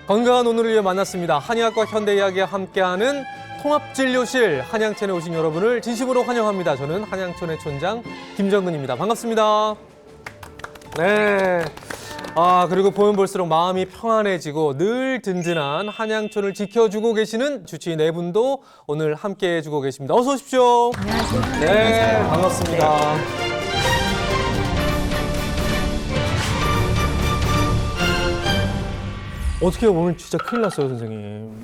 건강한 오늘을 위해 만났습니다. 한의학과 현대의학이 함께하는 통합진료실. 한양천에 오신 여러분을 진심으로 환영합니다. 저는 한양천의 촌장 김정근입니다. 반갑습니다. 네. 그리고 보면 볼수록 마음이 평안해지고 늘 든든한 한양천을 지켜주고 계시는 주치의 네 분도 오늘 함께 해주고 계십니다. 어서 오십시오. 안녕하세요. 네, 반갑습니다. 어떻게 오늘 진짜 큰일 났어요, 선생님.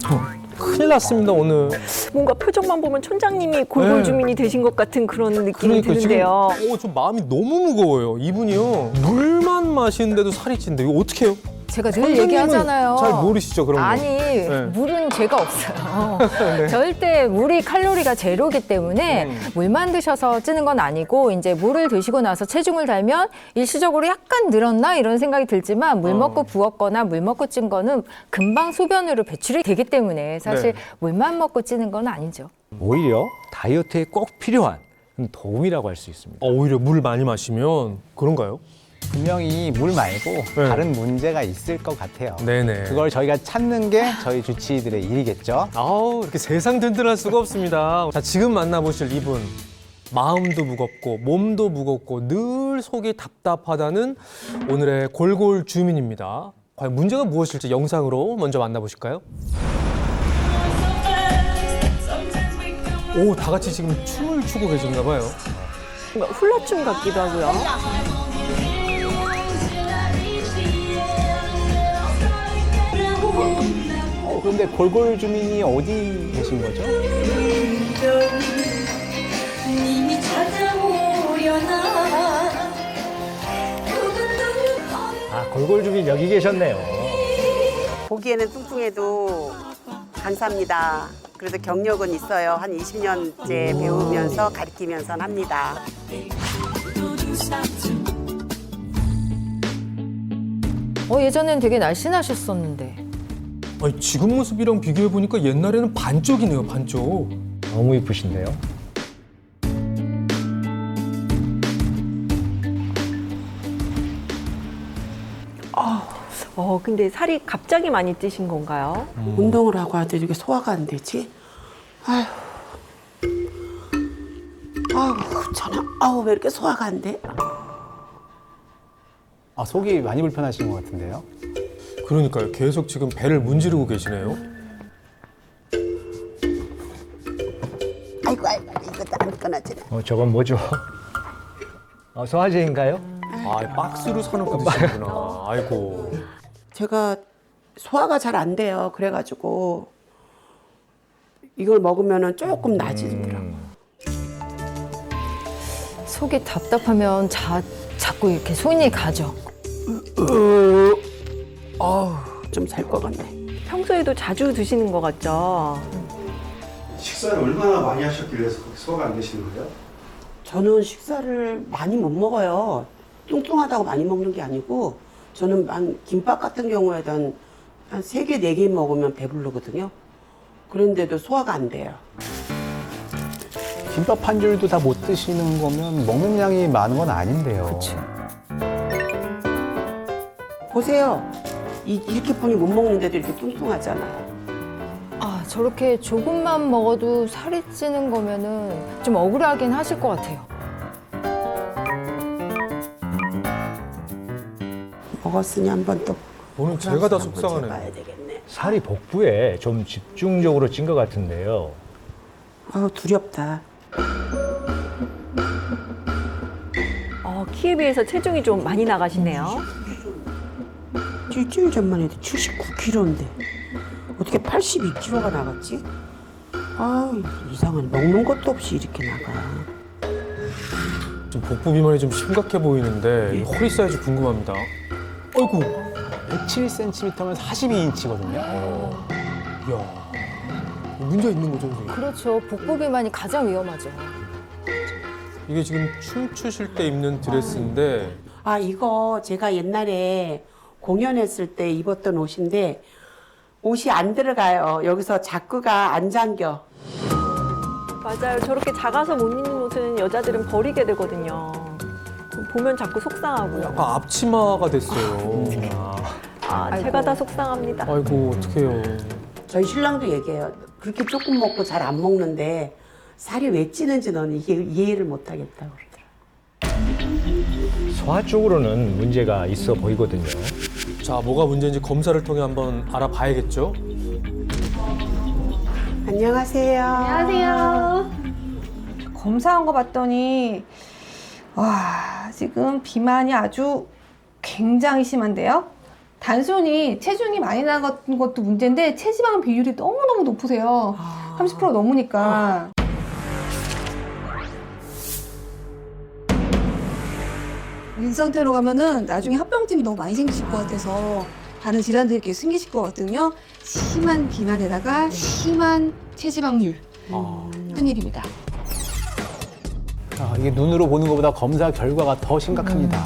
큰일 났습니다, 오늘. 뭔가 표정만 보면 촌장님이 골골 네. 주민이 되신 것 같은 그런 느낌이 그러니까 드는데요. 지금 좀 마음이 너무 무거워요. 이분이요. 물만 마시는데도 살이 찐데 이거 어떻게 해요? 제가 늘 선생님은 얘기하잖아요. 잘 모르시죠, 그런 거. 아니, 물은 죄가 없어요. 네. 절대 물이 칼로리가 제로기 때문에 물만 드셔서 찌는 건 아니고 이제 물을 드시고 나서 체중을 달면 일시적으로 약간 늘었나 이런 생각이 들지만 물 먹고 부었거나 물 먹고 찐 거는 금방 소변으로 배출이 되기 때문에 사실 네. 물만 먹고 찌는 건 아니죠. 오히려 다이어트에 꼭 필요한 도움이라고 할 수 있습니다. 오히려 물 많이 마시면 그런가요? 분명히 물 말고 네. 다른 문제가 있을 것 같아요. 네네. 그걸 저희가 찾는 게 저희 주치의들의 일이겠죠. 이렇게 세상 든든할 수가 없습니다. 자, 지금 만나보실 이분. 마음도 무겁고 몸도 무겁고 늘 속이 답답하다는 오늘의 골골 주민입니다. 과연 문제가 무엇일지 영상으로 먼저 만나보실까요? 오, 다 같이 지금 춤을 추고 계셨나 봐요. 뭔가 훌라춤 같기도 하고요. 그런데 골골 주민이 어디 계신 거죠? 골골 주민 여기 계셨네요. 보기에는 뚱뚱해도 감사합니다. 그래도 경력은 있어요. 한 20년째 배우면서 가르치면서 합니다. 예전엔 되게 날씬하셨었는데. 아니, 지금 모습이랑 비교해보니까 옛날에는 반쪽이네요, 반쪽. 너무 이쁘신데요. 근데 살이 갑자기 많이 찌신 건가요? 운동을 하고 하도 이렇게 소화가 안 되지? 아휴. 왜 이렇게 소화가 안 돼? 속이 많이 불편하신 것 같은데요. 그러니까요. 계속 지금 배를 문지르고 계시네요. 아이고, 이것도 안 끊어지네. 저건 뭐죠? 소화제인가요? 박스로 사놓고 드시는구나. 아이고. 제가 소화가 잘 안 돼요. 그래가지고 이걸 먹으면 조금 나아지더라고요. 속이 답답하면 자꾸 이렇게 손이 가죠. 좀 살 것 같네. 평소에도 자주 드시는 것 같죠? 식사를 얼마나 많이 하셨길래 소화가 안 되시는 거예요? 저는 식사를 많이 못 먹어요. 뚱뚱하다고 많이 먹는 게 아니고 저는 김밥 같은 경우에는 한 3개, 4개 먹으면 배부르거든요. 그런데도 소화가 안 돼요. 김밥 한 줄도 다 못 드시는 거면 먹는 양이 많은 건 아닌데요. 그렇죠. 보세요. 이렇게 보니 못 먹는데도 이렇게 뚱뚱하잖아요. 저렇게 조금만 먹어도 살이 찌는 거면은 좀 억울하긴 하실 것 같아요. 먹었으니 한번 또 오늘 제가 다 한번 속상하네요. 재봐야 되겠네. 살이 복부에 좀 집중적으로 찐 것 같은데요. 두렵다. 키에 비해서 체중이 좀 많이 나가시네요. 일주일 전만 해도 79kg인데 어떻게 82kg가 나갔지? 이상하네. 먹는 것도 없이 이렇게 나가. 좀 복부 비만이 좀 심각해 보이는데 이 허리 사이즈 궁금합니다. 아이고. 107cm면 42인치거든요. 이야. 문제 있는 거죠, 선생님? 그렇죠. 복부 비만이 가장 위험하죠. 이게 지금 춤추실 때 입는 드레스인데 이거 제가 옛날에 공연했을 때 입었던 옷인데 옷이 안 들어가요. 여기서 자꾸가 안 잠겨. 맞아요. 저렇게 작아서 못 입는 옷은 여자들은 버리게 되거든요. 보면 자꾸 속상하고요. 약간 앞치마가 됐어요. 아, 아이고. 제가 다 속상합니다. 아이고 어떡해요. 저희 신랑도 얘기해요. 그렇게 조금 먹고 잘 안 먹는데 살이 왜 찌는지 너는 이게 이해를 못 하겠다고 그러더라고요. 소화 쪽으로는 문제가 있어 보이거든요. 자, 뭐가 문제인지 검사를 통해 한번 알아봐야겠죠. 안녕하세요. 안녕하세요. 검사한 거 봤더니 와, 지금 비만이 아주 굉장히 심한데요. 단순히 체중이 많이 나간 것도 문제인데 체지방 비율이 너무너무 높으세요. 30% 넘으니까. 이 상태로 가면은 나중에 합병증이 너무 많이 생기실 것 같아서 다른 질환들이 이렇게 생기실 것 같거든요. 심한 비만에다가 심한 체지방률. 큰일입니다. 이게 눈으로 보는 것보다 검사 결과가 더 심각합니다.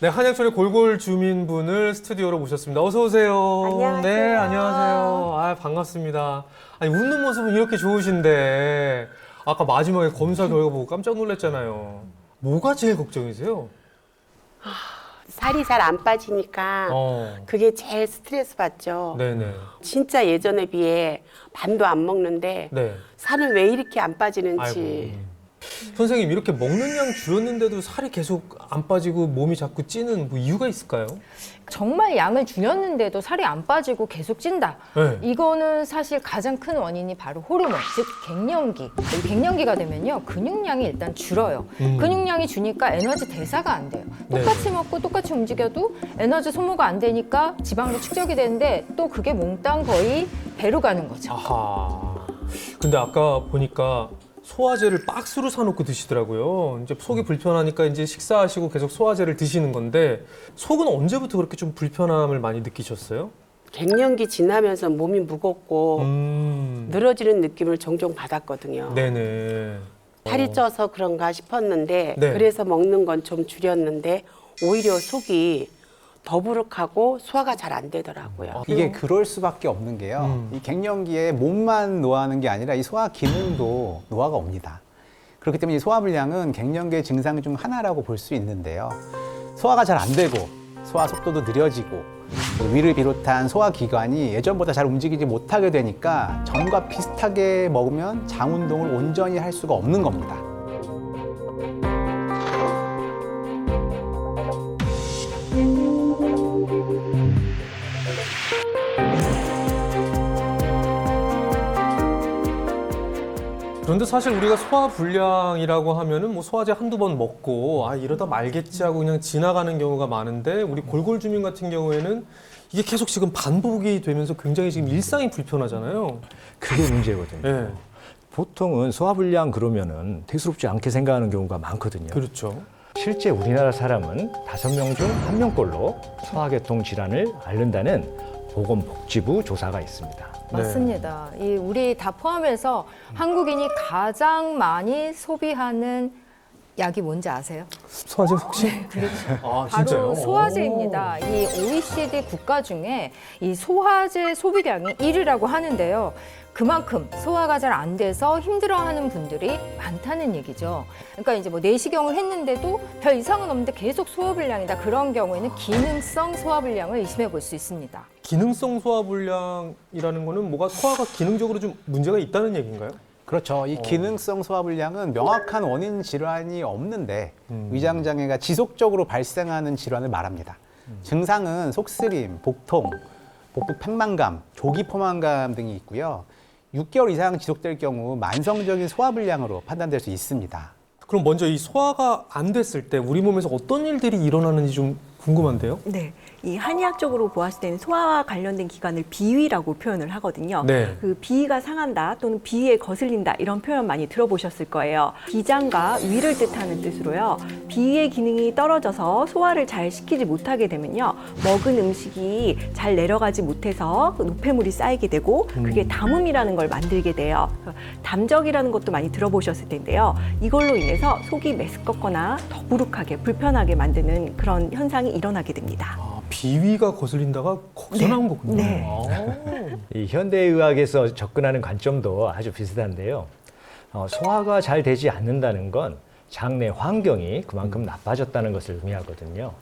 네, 한양촌의 골골 주민분을 스튜디오로 모셨습니다. 어서 오세요. 안녕하세요. 네, 안녕하세요. 아, 반갑습니다. 아니, 웃는 모습은 이렇게 좋으신데 아까 마지막에 검사 결과 보고 깜짝 놀랐잖아요. 뭐가 제일 걱정이세요? 살이 잘 안 빠지니까 그게 제일 스트레스 받죠. 네네. 진짜 예전에 비해 반도 안 먹는데 네. 살은 왜 이렇게 안 빠지는지. 아이고. 선생님, 이렇게 먹는 양 줄였는데도 살이 계속 안 빠지고 몸이 자꾸 찌는 뭐 이유가 있을까요? 정말 양을 줄였는데도 살이 안 빠지고 계속 찐다. 네. 이거는 사실 가장 큰 원인이 바로 호르몬, 즉 갱년기. 이 갱년기가 되면요, 근육량이 일단 줄어요. 근육량이 주니까 에너지 대사가 안 돼요. 똑같이 먹고 똑같이 움직여도 에너지 소모가 안 되니까 지방도 축적이 되는데 또 그게 몽땅 거의 배로 가는 거죠. 아하. 근데 아까 보니까 소화제를 박스로 사놓고 드시더라고요. 이제 속이 불편하니까 이제 식사하시고 계속 소화제를 드시는 건데 속은 언제부터 그렇게 좀 불편함을 많이 느끼셨어요? 갱년기 지나면서 몸이 무겁고 늘어지는 느낌을 종종 받았거든요. 네네. 살이 쪄서 그런가 싶었는데 네. 그래서 먹는 건 좀 줄였는데 오히려 속이 더부룩하고 소화가 잘 안 되더라고요. 이게 그럴 수밖에 없는 게요. 이 갱년기에 몸만 노화하는 게 아니라 이 소화 기능도 노화가 옵니다. 그렇기 때문에 이 소화불량은 갱년기의 증상 중 하나라고 볼 수 있는데요. 소화가 잘 안 되고 소화 속도도 느려지고 위를 비롯한 소화기관이 예전보다 잘 움직이지 못하게 되니까 전과 비슷하게 먹으면 장 운동을 온전히 할 수가 없는 겁니다. 그런데 사실 우리가 소화불량이라고 하면은 뭐 소화제 한두 번 먹고 아 이러다 말겠지 하고 그냥 지나가는 경우가 많은데 우리 골골 주민 같은 경우에는 이게 계속 지금 반복이 되면서 굉장히 지금 일상이 불편하잖아요. 그게 문제거든요. 네. 보통은 소화불량 그러면은 대수롭지 않게 생각하는 경우가 많거든요. 그렇죠. 실제 우리나라 사람은 5명 중 1명꼴로 소화계통 질환을 앓는다는 보건복지부 조사가 있습니다. 맞습니다. 이 우리 다 포함해서 한국인이 가장 많이 소비하는 약이 뭔지 아세요? 소화제 혹시? 그렇죠. 아, 바로 진짜요? 소화제입니다. 이 OECD 국가 중에 이 소화제 소비량이 1위라고 하는데요. 그만큼 소화가 잘 안 돼서 힘들어하는 분들이 많다는 얘기죠. 그러니까 이제 뭐 내시경을 했는데도 별 이상은 없는데 계속 소화불량이다. 그런 경우에는 기능성 소화불량을 의심해 볼 수 있습니다. 기능성 소화불량이라는 거는 뭐가 소화가 기능적으로 좀 문제가 있다는 얘기인가요? 그렇죠. 이 기능성 소화불량은 명확한 원인 질환이 없는데 위장장애가 지속적으로 발생하는 질환을 말합니다. 증상은 속쓰림, 복통, 복부 팽만감, 조기 포만감 등이 있고요. 6개월 이상 지속될 경우 만성적인 소화불량으로 판단될 수 있습니다. 그럼 먼저 이 소화가 안 됐을 때 우리 몸에서 어떤 일들이 일어나는지 좀 궁금한데요? 네, 이 한의학적으로 보았을 때는 소화와 관련된 기관을 비위라고 표현을 하거든요. 네. 그 비위가 상한다 또는 비위에 거슬린다 이런 표현 많이 들어보셨을 거예요. 비장과 위를 뜻하는 뜻으로요. 비위의 기능이 떨어져서 소화를 잘 시키지 못하게 되면요. 먹은 음식이 잘 내려가지 못해서 노폐물이 쌓이게 되고 그게 담음이라는 걸 만들게 돼요. 담적이라는 것도 많이 들어보셨을 텐데요. 이걸로 인해서 속이 메스껍거나 더부룩하게 불편하게 만드는 그런 현상이 일어나게 됩니다. 아, 비위가 거슬린다가 거기서 나온 거군요. 네. 아. 이 현대의학에서 접근하는 관점도 아주 비슷한데요. 소화가 잘 되지 않는다는 건 장내 환경이 그만큼 나빠졌다는 것을 의미하거든요.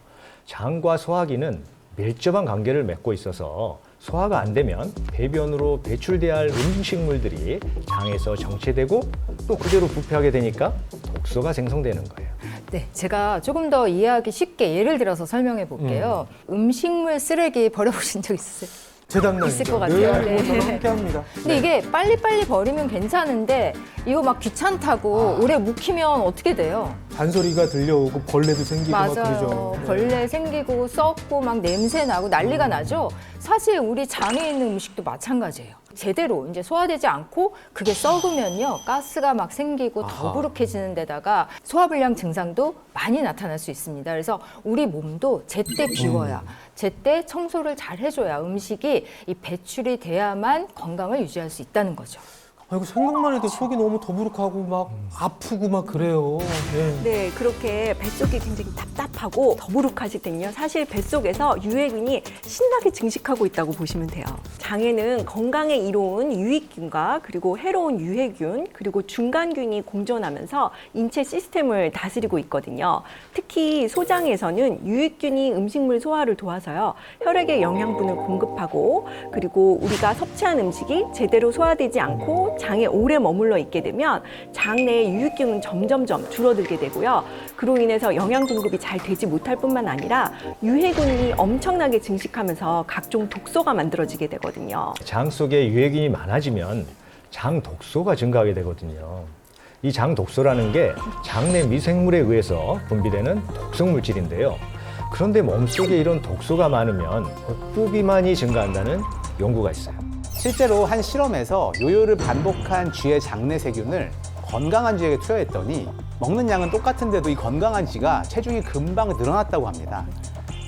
장과 소화기는 밀접한 관계를 맺고 있어서 소화가 안 되면 배변으로 배출돼야 할 음식물들이 장에서 정체되고 또 그대로 부패하게 되니까 독소가 생성되는 거예요. 네, 제가 조금 더 이해하기 쉽게 예를 들어서 설명해 볼게요. 음식물 쓰레기 버려보신 적 있으세요? 제 담당이죠. 있을 것 같아요. 네, 네. 저랑 함께합니다. 근데 이게 빨리빨리 버리면 괜찮은데 이거 막 귀찮다고 오래 묵히면 어떻게 돼요? 잔소리가 들려오고 벌레도 생기고 막 맞아요. 그러죠. 벌레 생기고 썩고 막 냄새 나고 난리가 나죠. 사실 우리 장에 있는 음식도 마찬가지예요. 제대로 이제 소화되지 않고 그게 썩으면요 가스가 막 생기고 더부룩해지는 데다가 소화불량 증상도 많이 나타날 수 있습니다. 그래서 우리 몸도 제때 비워야 제때 청소를 잘 해줘야 음식이 이 배출이 돼야만 건강을 유지할 수 있다는 거죠. 아이고 생각만 해도 속이 너무 더부룩하고 막 아프고 막 그래요. 네. 네, 그렇게 뱃속이 굉장히 답답하고 더부룩하실 때는요. 사실 뱃속에서 유해균이 신나게 증식하고 있다고 보시면 돼요. 장에는 건강에 이로운 유익균과 그리고 해로운 유해균 그리고 중간균이 공존하면서 인체 시스템을 다스리고 있거든요. 특히 소장에서는 유익균이 음식물 소화를 도와서요. 혈액에 영양분을 공급하고 그리고 우리가 섭취한 음식이 제대로 소화되지 않고 장에 오래 머물러 있게 되면 장 내의 유익균은 점점점 줄어들게 되고요. 그로 인해서 영양 공급이 잘 되지 못할 뿐만 아니라 유해균이 엄청나게 증식하면서 각종 독소가 만들어지게 되거든요. 장 속에 유해균이 많아지면 장 독소가 증가하게 되거든요. 이 장 독소라는 게 장내 미생물에 의해서 분비되는 독성 물질인데요. 그런데 몸속에 이런 독소가 많으면 복부비만이 증가한다는 연구가 있어요. 실제로 한 실험에서 요요를 반복한 쥐의 장내 세균을 건강한 쥐에게 투여했더니 먹는 양은 똑같은데도 이 건강한 쥐가 체중이 금방 늘어났다고 합니다.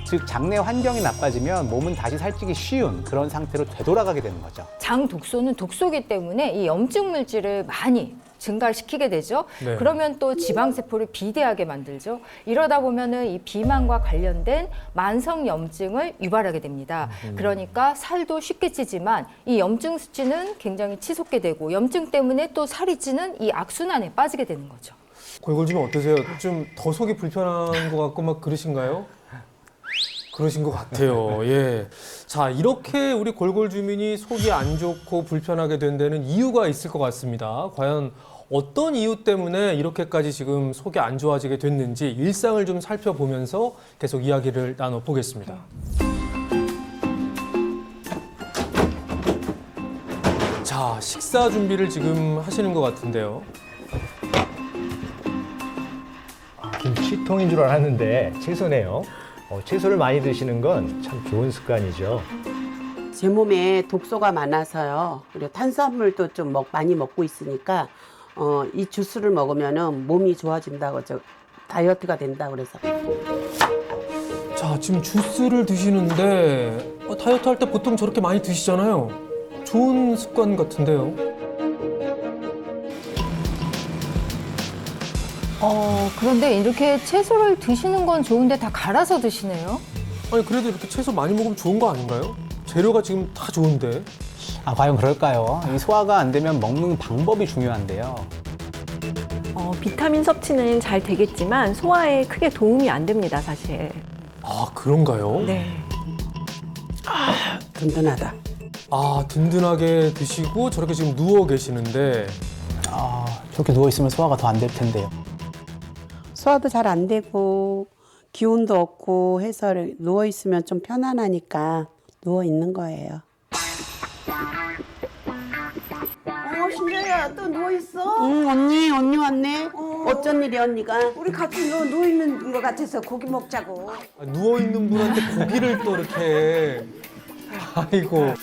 즉 장내 환경이 나빠지면 몸은 다시 살찌기 쉬운 그런 상태로 되돌아가게 되는 거죠. 장 독소는 독소기 때문에 이 염증 물질을 많이 증가시키게 되죠. 네. 그러면 또 지방세포를 비대하게 만들죠. 이러다 보면은 이 비만과 관련된 만성 염증을 유발하게 됩니다. 그러니까 살도 쉽게 찌지만 이 염증 수치는 굉장히 치솟게 되고 염증 때문에 또 살이 찌는 이 악순환에 빠지게 되는 거죠. 골골 어떠세요? 좀 더 속이 불편한 것 같고 막 그러신가요? 그러신 것 같아요. 예. 자, 이렇게 우리 골골 주민이 속이 안 좋고 불편하게 된 데는 이유가 있을 것 같습니다. 과연 어떤 이유 때문에 이렇게까지 지금 속이 안 좋아지게 됐는지 일상을 좀 살펴보면서 계속 이야기를 나눠보겠습니다. 자, 식사 준비를 지금 하시는 것 같은데요. 김치통인 줄 알았는데 채소네요. 채소를 많이 드시는 건 참 좋은 습관이죠. 제 몸에 독소가 많아서요. 그리고 탄수화물도 좀 많이 먹고 있으니까 이 주스를 먹으면은 몸이 좋아진다고 다이어트가 된다고 그래서. 자, 지금 주스를 드시는데 다이어트 할 때 보통 저렇게 많이 드시잖아요. 좋은 습관 같은데요. 그런데 이렇게 채소를 드시는 건 좋은데 다 갈아서 드시네요. 아니 그래도 이렇게 채소 많이 먹으면 좋은 거 아닌가요? 재료가 지금 다 좋은데. 과연 그럴까요? 이 소화가 안 되면 먹는 방법이 중요한데요. 비타민 섭취는 잘 되겠지만 소화에 크게 도움이 안 됩니다, 사실. 아, 그런가요? 네. 든든하다. 아, 든든하게 드시고 저렇게 지금 누워 계시는데. 저렇게 누워있으면 소화가 더 안 될 텐데요. 소화도 잘 안 되고 기운도 없고 해서 누워 있으면 좀 편안하니까 누워 있는 거예요. 신재야, 또 누워 있어? 응, 언니 왔네. 어쩐 일이야, 언니가? 우리 같이 누워 있는 것 같아서 고기 먹자고. 누워 있는 분한테 고기를 또 이렇게. 아이고.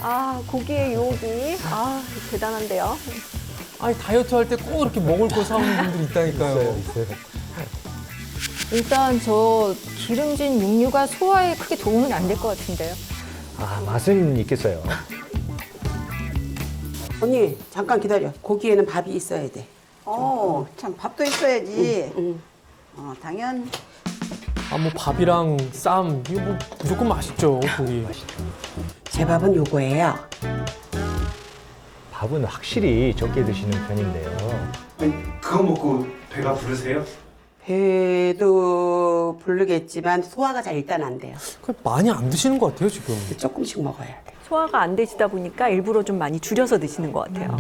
고기의 유혹이 대단한데요. 아니 다이어트 할 때 꼭 이렇게 먹을 거 사오는 분들이 있다니까요. 일단 저 기름진 육류가 소화에 크게 도움은 안 될 것 같은데요. 맛은 있겠어요. 언니, 잠깐 기다려. 고기에는 밥이 있어야 돼. 참 밥도 있어야지. 응. 당연. 뭐 밥이랑 쌈 이거 뭐 무조건 맛있죠, 고기. 제 밥은 요거예요. 밥은 확실히 적게 드시는 편인데요. 아니, 그거 먹고 배가 부르세요? 배도 부르겠지만 소화가 잘 일단 안 돼요. 많이 안 드시는 것 같아요, 지금. 조금씩 먹어야 돼. 소화가 안 되시다 보니까 일부러 좀 많이 줄여서 드시는 것 같아요.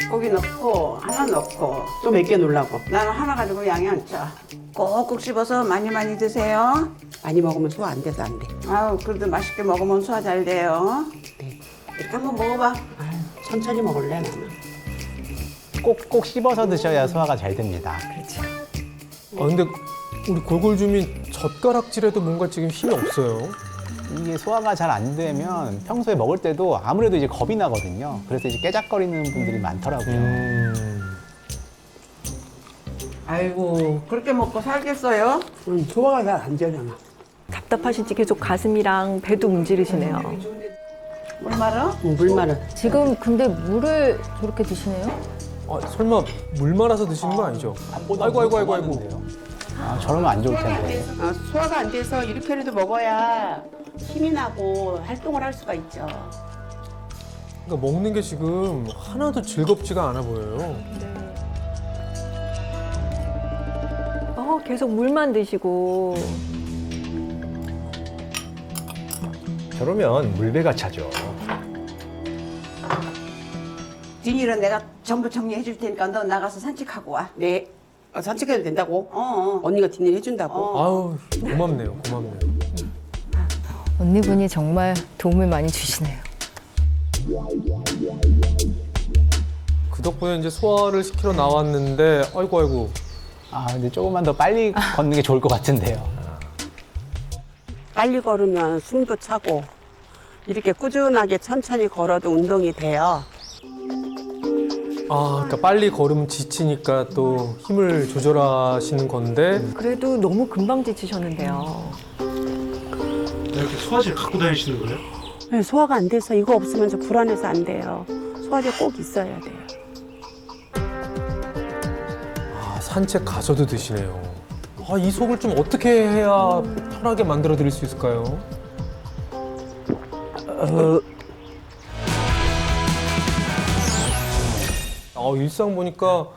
고기 넣고 하나 넣고 또 몇 개 넣으려고. 나는 하나 가지고 양이 안 짜. 꼭꼭 씹어서 많이 많이 드세요. 많이 먹으면 소화 안 돼서 안 돼. 아유, 그래도 맛있게 먹으면 소화 잘 돼요. 네. 이렇게 한번 먹어봐. 천천히 먹을래 나는. 꼭꼭 씹어서 드셔야 소화가 잘 됩니다. 아, 근데 우리 골골주민 젓가락질에도 뭔가 지금 힘이 없어요. 이게 소화가 잘 안 되면 평소에 먹을 때도 아무래도 이제 겁이 나거든요. 그래서 이제 깨작거리는 분들이 많더라고요. 아이고, 그렇게 먹고 살겠어요? 소화가 잘 안 되잖아. 답답하실지 계속 가슴이랑 배도 문지르시네요. 물 말아? 물 마른. 지금 근데 물을 저렇게 드시네요? 아, 설마 물 말아서 드시는 거 아니죠? 아이고. 아, 저러면 안 좋을 텐데. 소화가 안 돼서 이렇게라도 먹어야 힘이 나고 활동을 할 수가 있죠. 그러니까 먹는 게 지금 하나도 즐겁지가 않아 보여요. 계속 물만 드시고. 저러면 물배가 차죠. 뒷일은 내가 전부 정리해 줄 테니까 너 나가서 산책하고 와. 네. 산책해도 된다고? 어. 언니가 뒷일 해준다고? 아우, 고맙네요. 언니분이 정말 도움을 많이 주시네요. 그 덕분에 이제 소화를 시키러 나왔는데, 아이고. 아, 근데 조금만 더 빨리 걷는 게 좋을 것 같은데요. 빨리 걸으면 숨도 차고 이렇게 꾸준하게 천천히 걸어도 운동이 돼요. 아, 그러니까 빨리 걸으면 지치니까 또 힘을 조절하시는 건데. 그래도 너무 금방 지치셨는데요. 이렇게 소화제를 갖고 다니시는 거예요? 네, 소화가 안 돼서 이거 없으면 저 불안해서 안 돼요. 소화제 꼭 있어야 돼요. 아, 산책 가서도 드시네요. 아, 이 속을 좀 어떻게 해야 편하게 만들어 드릴 수 있을까요? 일상 보니까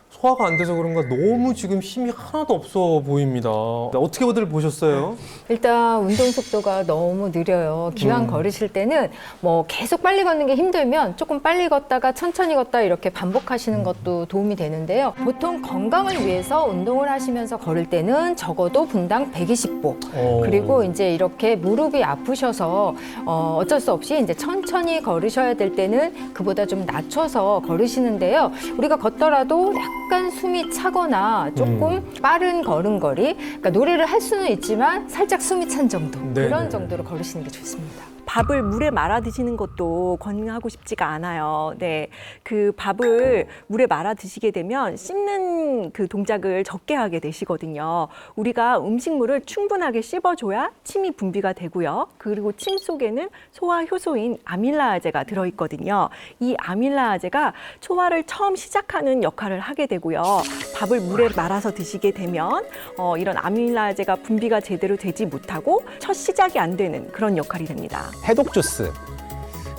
소화가 안 돼서 그런가 너무 지금 힘이 하나도 없어 보입니다. 어떻게들 보셨어요? 일단 운동 속도가 너무 느려요. 기왕 걸으실 때는 뭐 계속 빨리 걷는 게 힘들면 조금 빨리 걷다가 천천히 걷다 이렇게 반복하시는 것도 도움이 되는데요. 보통 건강을 위해서 운동을 하시면서 걸을 때는 적어도 분당 120보. 그리고 이제 이렇게 무릎이 아프셔서 어쩔 수 없이 이제 천천히 걸으셔야 될 때는 그보다 좀 낮춰서 걸으시는데요. 우리가 걷더라도 약간 숨이 차거나 조금 빠른 걸음걸이, 그러니까 노래를 할 수는 있지만 살짝 숨이 찬 정도, 그런 정도로 걸으시는 게 좋습니다. 밥을 물에 말아 드시는 것도 권하고 싶지가 않아요. 네, 그 밥을 물에 말아 드시게 되면 씹는 그 동작을 적게 하게 되시거든요. 우리가 음식물을 충분하게 씹어줘야 침이 분비가 되고요. 그리고 침 속에는 소화 효소인 아밀라아제가 들어있거든요. 이 아밀라아제가 소화를 처음 시작하는 역할을 하게 되고요. 밥을 물에 말아서 드시게 되면 이런 아밀라아제가 분비가 제대로 되지 못하고 첫 시작이 안 되는 그런 역할이 됩니다. 해독 주스.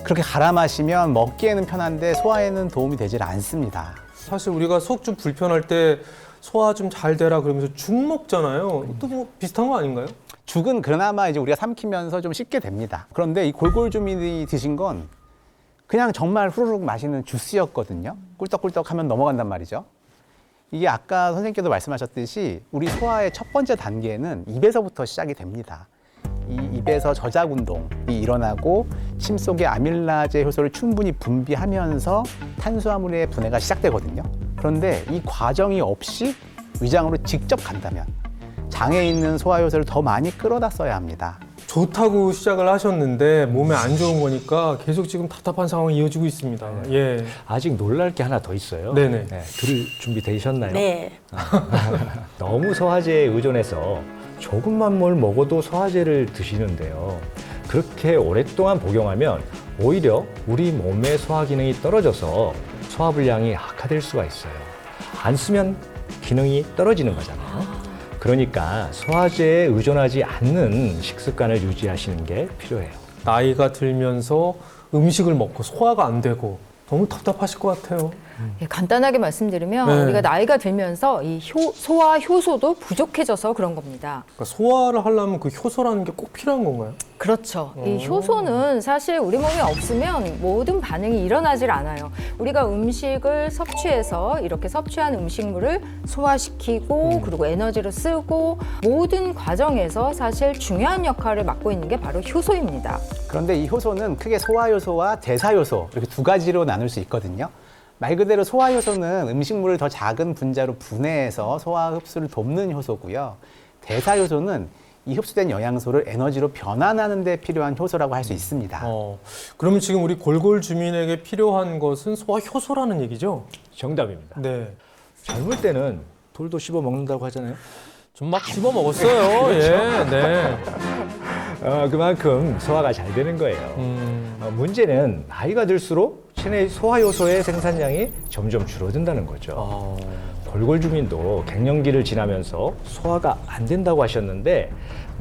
그렇게 갈아 마시면 먹기에는 편한데 소화에는 도움이 되질 않습니다. 사실 우리가 속 좀 불편할 때 소화 좀 잘 되라 그러면서 죽 먹잖아요. 또 뭐 비슷한 거 아닌가요? 죽은 그나마 이제 우리가 삼키면서 좀 쉽게 됩니다. 그런데 이 골골주민이 드신 건 그냥 정말 후루룩 마시는 주스였거든요. 꿀떡꿀떡 하면 넘어간단 말이죠. 이게 아까 선생님께도 말씀하셨듯이 우리 소화의 첫 번째 단계는 입에서부터 시작이 됩니다. 이 입에서 저작 운동이 일어나고 침 속에 아밀라제 효소를 충분히 분비하면서 탄수화물의 분해가 시작되거든요. 그런데 이 과정이 없이 위장으로 직접 간다면 장에 있는 소화 효소를 더 많이 끌어다 써야 합니다. 좋다고 시작을 하셨는데 몸에 안 좋은 거니까 계속 지금 답답한 상황이 이어지고 있습니다. 예. 아직 놀랄 게 하나 더 있어요. 네네. 들을 준비 되셨나요? 네. 너무 소화제에 의존해서 조금만 뭘 먹어도 소화제를 드시는데요. 그렇게 오랫동안 복용하면 오히려 우리 몸의 소화 기능이 떨어져서 소화불량이 악화될 수가 있어요. 안 쓰면 기능이 떨어지는 거잖아요. 그러니까 소화제에 의존하지 않는 식습관을 유지하시는 게 필요해요. 나이가 들면서 음식을 먹고 소화가 안 되고 너무 답답하실 것 같아요. 예, 간단하게 말씀드리면 네. 우리가 나이가 들면서 이 소화 효소도 부족해져서 그런 겁니다. 그러니까 소화를 하려면 그 효소라는 게 꼭 필요한 건가요? 그렇죠. 이 효소는 사실 우리 몸에 없으면 모든 반응이 일어나질 않아요. 우리가 음식을 섭취해서 이렇게 섭취한 음식물을 소화시키고 그리고 에너지로 쓰고 모든 과정에서 사실 중요한 역할을 맡고 있는 게 바로 효소입니다. 그런데 이 효소는 크게 소화효소와 대사효소 이렇게 두 가지로 나눌 수 있거든요. 말 그대로 소화효소는 음식물을 더 작은 분자로 분해해서 소화 흡수를 돕는 효소고요. 대사효소는 이 흡수된 영양소를 에너지로 변환하는 데 필요한 효소라고 할 수 있습니다. 그러면 지금 우리 골골 주민에게 필요한 것은 소화 효소라는 얘기죠? 정답입니다. 네. 젊을 때는 돌도 씹어 먹는다고 하잖아요. 좀 막 집어 먹었어요. 예, 네. 그만큼 소화가 잘 되는 거예요. 문제는 나이가 들수록 체내 소화효소의 생산량이 점점 줄어든다는 거죠. 골골 주민도 갱년기를 지나면서 소화가 안 된다고 하셨는데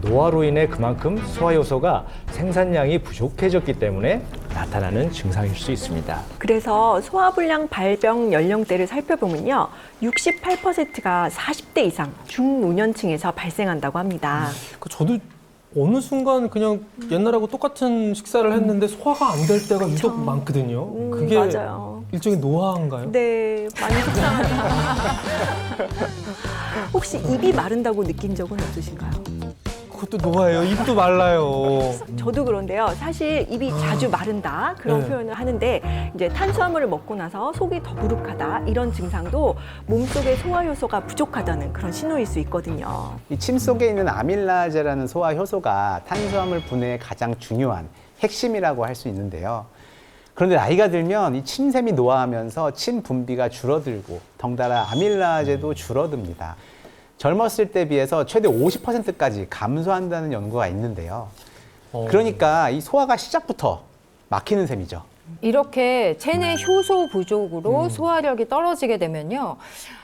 노화로 인해 그만큼 소화효소가 생산량이 부족해졌기 때문에 나타나는 증상일 수 있습니다. 그래서 소화불량 발병 연령대를 살펴보면요. 68%가 40대 이상 중노년층에서 발생한다고 합니다. 저도 어느 순간 그냥 옛날하고 똑같은 식사를 했는데 소화가 안 될 때가 유독 많거든요. 그게 맞아요. 일종의 노화인가요? 네, 많이 속상하다. 혹시 입이 마른다고 느낀 적은 없으신가요? 그것도 노화예요. 입도 말라요. 저도 그런데요. 사실 입이 자주 마른다 그런 네. 표현을 하는데 이제 탄수화물을 먹고 나서 속이 더부룩하다 이런 증상도 몸속에 소화효소가 부족하다는 그런 신호일 수 있거든요. 이 침 속에 있는 아밀라제라는 소화효소가 탄수화물 분해의 가장 중요한 핵심이라고 할 수 있는데요. 그런데 나이가 들면 이 침샘이 노화하면서 침 분비가 줄어들고 덩달아 아밀라제도 줄어듭니다. 젊었을 때 비해서 최대 50%까지 감소한다는 연구가 있는데요. 그러니까 이 소화가 시작부터 막히는 셈이죠. 이렇게 체내 효소 부족으로 소화력이 떨어지게 되면요.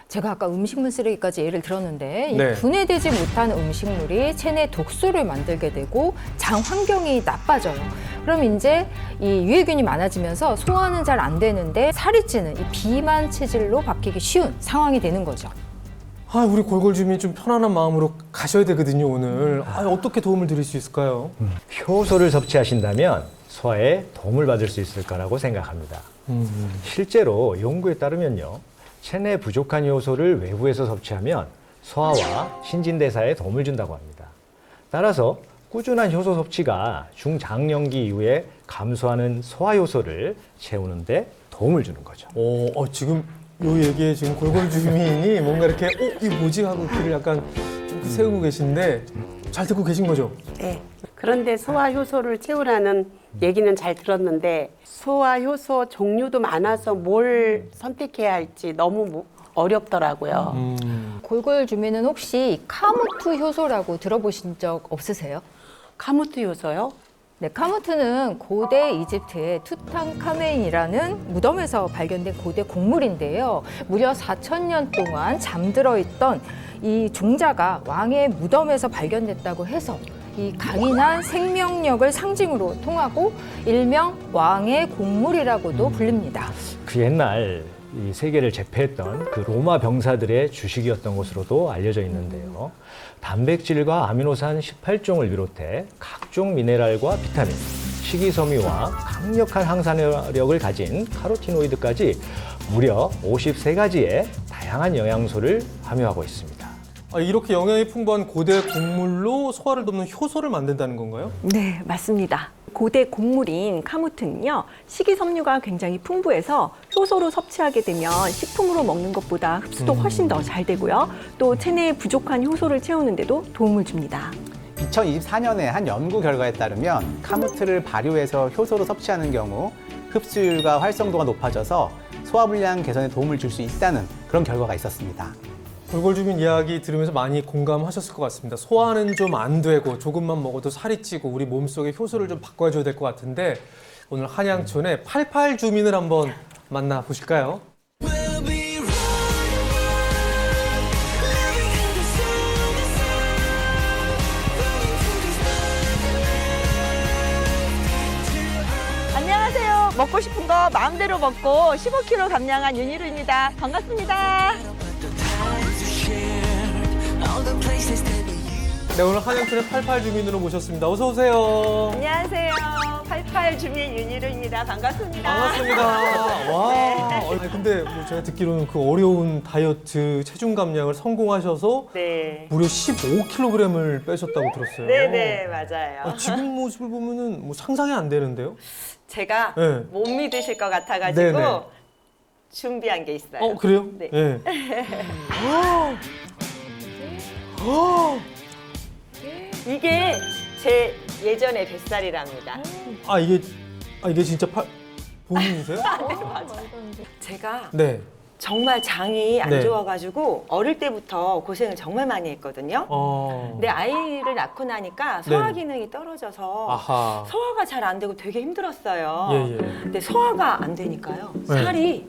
제가 아까 음식물 쓰레기까지 예를 들었는데 네. 이 분해되지 못한 음식물이 체내 독소를 만들게 되고 장 환경이 나빠져요. 그럼 이제 이 유해균이 많아지면서 소화는 잘 안 되는데 살이 찌는 이 비만 체질로 바뀌기 쉬운 상황이 되는 거죠. 우리 골골 주민 좀 편안한 마음으로 가셔야 되거든요, 오늘. 어떻게 도움을 드릴 수 있을까요? 효소를 섭취하신다면 소화에 도움을 받을 수 있을 거라고 생각합니다. 실제로 연구에 따르면요. 체내 부족한 효소를 외부에서 섭취하면 소화와 신진대사에 도움을 준다고 합니다. 따라서 꾸준한 효소 섭취가 중장년기 이후에 감소하는 소화효소를 채우는 데 도움을 주는 거죠. 지금 요 얘기에 지금 골골 주민이 뭔가 이렇게 이게 뭐지 하고 귀를 약간 좀 세우고 계신데 잘 듣고 계신 거죠? 네. 그런데 소화효소를 채우라는 얘기는 잘 들었는데 소화효소 종류도 많아서 뭘 선택해야 할지 너무 어렵더라고요. 골골 주민은 혹시 카무트 효소라고 들어보신 적 없으세요? 카무트 효소요? 네, 카무트는 고대 이집트의 투탕카멘이라는 무덤에서 발견된 고대 곡물인데요. 무려 4,000년 동안 잠들어 있던 이 종자가 왕의 무덤에서 발견됐다고 해서 이 강인한 생명력을 상징으로 통하고 일명 왕의 곡물이라고도 불립니다. 그 옛날 이 세계를 제패했던 그 로마 병사들의 주식이었던 것으로도 알려져 있는데요. 단백질과 아미노산 18종을 비롯해 각종 미네랄과 비타민, 식이섬유와 강력한 항산화력을 가진 카로티노이드까지 무려 53가지의 다양한 영양소를 함유하고 있습니다. 이렇게 영양이 풍부한 고대 곡물로 소화를 돕는 효소를 만든다는 건가요? 네, 맞습니다. 고대 곡물인 카무트는요, 식이섬유가 굉장히 풍부해서 효소로 섭취하게 되면 식품으로 먹는 것보다 흡수도 훨씬 더 잘 되고요. 또 체내에 부족한 효소를 채우는데도 도움을 줍니다. 2024년에 한 연구 결과에 따르면 카무트를 발효해서 효소로 섭취하는 경우 흡수율과 활성도가 높아져서 소화불량 개선에 도움을 줄 수 있다는 그런 결과가 있었습니다. 골골 주민 이야기 들으면서 많이 공감하셨을 것 같습니다. 소화는 좀 안 되고 조금만 먹어도 살이 찌고 우리 몸속에 효소를 좀 바꿔줘야 될 것 같은데 오늘 한양촌의 88 주민을 한번 만나보실까요? 안녕하세요. 먹고 싶은 거 마음대로 먹고 15kg 감량한 윤희루입니다. 반갑습니다. 네, 오늘 한양촌의 88 주민으로 모셨습니다. 어서 오세요. 안녕하세요. 88 주민 윤희루입니다. 반갑습니다. 반갑습니다. 와. 아니, 근데 뭐 제가 듣기로는 그 어려운 다이어트 체중 감량을 성공하셔서 네. 무려 15kg을 빼셨다고 들었어요. 네네, 맞아요. 지금 모습을 보면은 뭐 상상이 안 되는데요? 제가 네. 못 믿으실 것 같아가지고 네네. 준비한 게 있어요. 그래요? 네. 예. 이게 제 예전의 뱃살이랍니다. 이게 진짜 본인이세요? 제가 네. 정말 장이 안 네. 좋아가지고 어릴 때부터 고생을 정말 많이 했거든요. 근데 아이를 낳고 나니까 소화 네. 기능이 떨어져서 아하. 소화가 잘 안 되고 되게 힘들었어요. 예, 예. 근데 소화가 안 되니까요. 네. 살이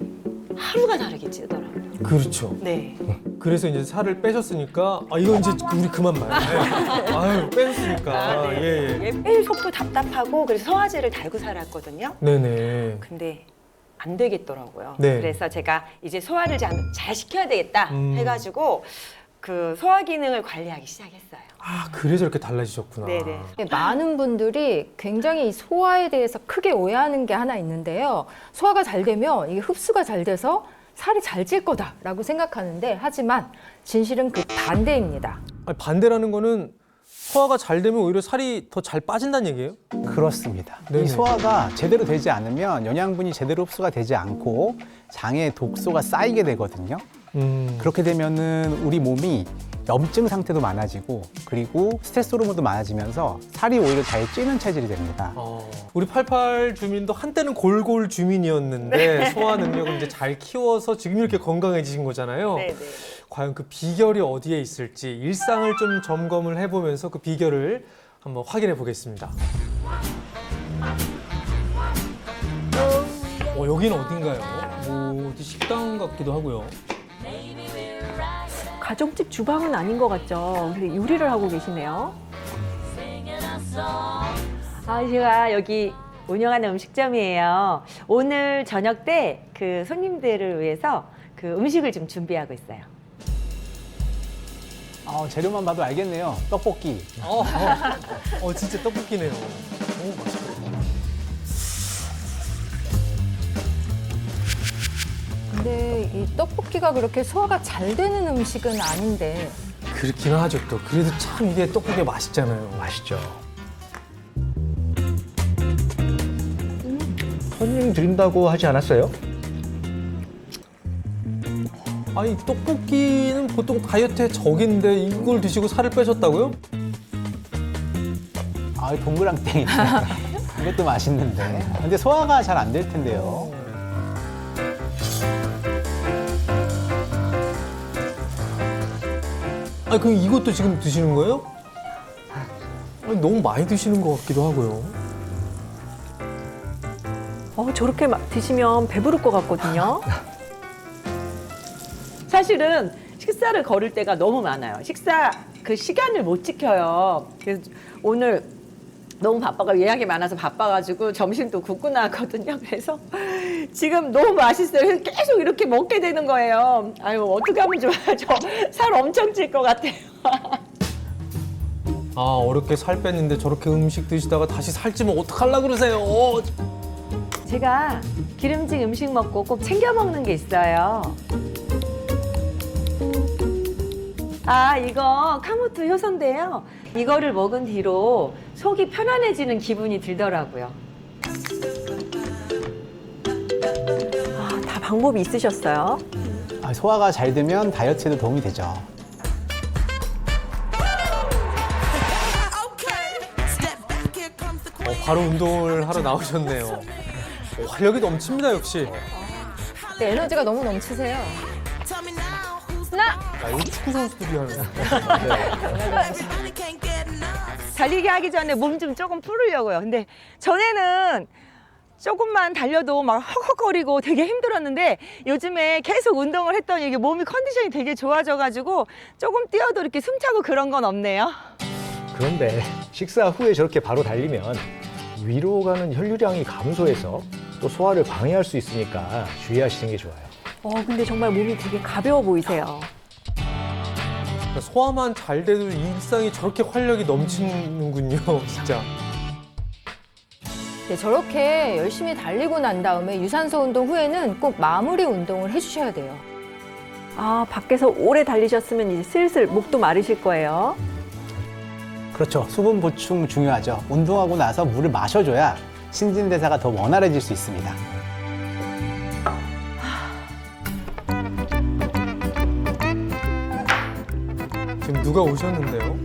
하루가 다르게 찌더라고요. 그렇죠. 네. 그래서 이제 살을 빼셨으니까 이거 이제 우리 그만 봐요. 네. 아유, 빼셨으니까. 예, 예. 매일 속도 답답하고 그래서 소화제를 달고 살았거든요. 네네. 근데 안 되겠더라고요. 네. 그래서 제가 이제 소화를 잘 시켜야 되겠다 음. 해가지고 그 소화 기능을 관리하기 시작했어요. 그래서 이렇게 달라지셨구나. 네네. 많은 분들이 굉장히 이 소화에 대해서 크게 오해하는 게 하나 있는데요. 소화가 잘 되면 이게 흡수가 잘 돼서 살이 잘 찔 거다라고 생각하는데 하지만 진실은 그 반대입니다. 반대라는 거는 소화가 잘 되면 오히려 살이 더 잘 빠진다는 얘기예요? 그렇습니다. 네네. 이 소화가 제대로 되지 않으면 영양분이 제대로 흡수가 되지 않고 장에 독소가 쌓이게 되거든요. 그렇게 되면은 우리 몸이 염증 상태도 많아지고 그리고 스트레스 호르몬도 많아지면서 살이 오히려 잘 찌는 체질이 됩니다. 우리 88 주민도 한때는 골골 주민이었는데 소화 능력을 이제 잘 키워서 지금 이렇게 건강해지신 거잖아요. 네네. 과연 그 비결이 어디에 있을지 일상을 좀 점검을 해보면서 그 비결을 한번 확인해 보겠습니다. 여기는 어딘가요? 뭐 어디 식당 같기도 하고요. 가정집 주방은 아닌 것 같죠. 근데 요리를 하고 계시네요. 제가 여기 운영하는 음식점이에요. 오늘 저녁 때 그 손님들을 위해서 그 음식을 좀 준비하고 있어요. 재료만 봐도 알겠네요. 떡볶이. 진짜 떡볶이네요. 맛있겠다. 근데 이 떡볶이가 그렇게 소화가 잘 되는 음식은 아닌데 그렇긴 하죠 또. 그래도 참 이게 떡볶이 맛있잖아요. 맛있죠. 손님 드린다고 하지 않았어요? 아니 떡볶이는 보통 다이어트의 적인데 이걸 드시고 살을 빼셨다고요? 동그랑땡이. 이것도 맛있는데. 근데 소화가 잘 안 될 텐데요. 그럼 이것도 지금 드시는 거예요? 너무 많이 드시는 것 같기도 하고요. 저렇게 드시면 배부를 것 같거든요. 사실은 식사를 거를 때가 너무 많아요. 식사 그 시간을 못 지켜요. 그래서 오늘 너무 예약이 많아서 바빠가지고 점심도 굶고 나왔거든요. 그래서 지금 너무 맛있어요. 그래서 계속 이렇게 먹게 되는 거예요. 어떻게 하면 좋아요? 저 살 엄청 찔 것 같아요. 어렵게 살 뺐는데 저렇게 음식 드시다가 다시 살찌면 어떡하려고 그러세요? 제가 기름진 음식 먹고 꼭 챙겨 먹는 게 있어요. 이거 카모트 효소인데요. 이거를 먹은 뒤로 속이 편안해지는 기분이 들더라고요. 다 방법이 있으셨어요. 소화가 잘 되면 다이어트에도 도움이 되죠. 바로 운동을 하러 나오셨네요. 활력이 넘칩니다 역시. 에너지가 너무 넘치세요. 이거 축구 선수들이 하는. 달리기 하기 전에 몸 좀 조금 풀으려고요. 근데 전에는 조금만 달려도 막 헉헉거리고 되게 힘들었는데 요즘에 계속 운동을 했더니 이게 몸이 컨디션이 되게 좋아져가지고 조금 뛰어도 이렇게 숨차고 그런 건 없네요. 그런데 식사 후에 저렇게 바로 달리면 위로 가는 혈류량이 감소해서 또 소화를 방해할 수 있으니까 주의하시는 게 좋아요. 근데 정말 몸이 되게 가벼워 보이세요. 그러니까 소화만 잘 돼도 일상이 저렇게 활력이 넘치는군요, 진짜. 네, 저렇게 열심히 달리고 난 다음에 유산소 운동 후에는 꼭 마무리 운동을 해주셔야 돼요. 밖에서 오래 달리셨으면 이제 슬슬 목도 마르실 거예요. 그렇죠. 수분 보충 중요하죠. 운동하고 나서 물을 마셔줘야 신진대사가 더 원활해질 수 있습니다. 지금 누가 오셨는데요?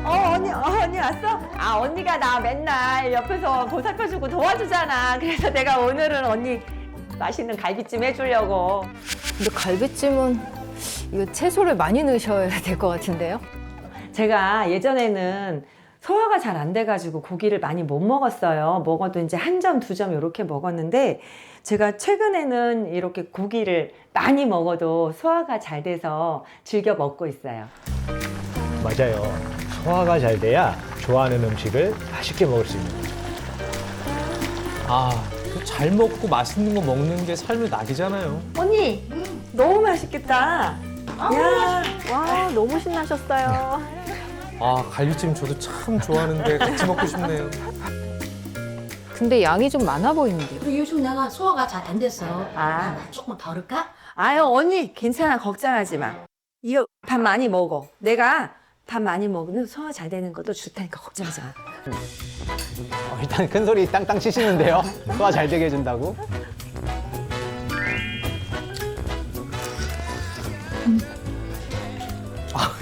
언니 왔어? 언니가 나 맨날 옆에서 보살펴주고 도와주잖아. 그래서 내가 오늘은 언니 맛있는 갈비찜 해주려고. 근데 갈비찜은 이거 채소를 많이 넣으셔야 될 것 같은데요? 제가 예전에는 소화가 잘 안 돼가지고 고기를 많이 못 먹었어요. 먹어도 이제 한 점, 두 점 이렇게 먹었는데 제가 최근에는 이렇게 고기를 많이 먹어도 소화가 잘 돼서 즐겨 먹고 있어요. 맞아요. 소화가 잘 돼야 좋아하는 음식을 맛있게 먹을 수 있는 거죠. 잘 먹고 맛있는 거 먹는 게 삶의 낙이잖아요. 언니, 너무 맛있겠다. 야, 와, 너무 신나셨어요. 갈비찜 저도 참 좋아하는데 같이 먹고 싶네요. 근데 양이 좀 많아 보이는데요? 그리고 요즘 내가 소화가 잘 안 됐어. 아. 조금 덜을까? 아유, 언니, 괜찮아. 걱정하지 마. 이거 밥 많이 먹어. 내가 밥 많이 먹으면 소화 잘 되는 것도 좋다니까 걱정하지 마. 일단 큰 소리 땅땅 치시는데요. 소화 잘 되게 해준다고.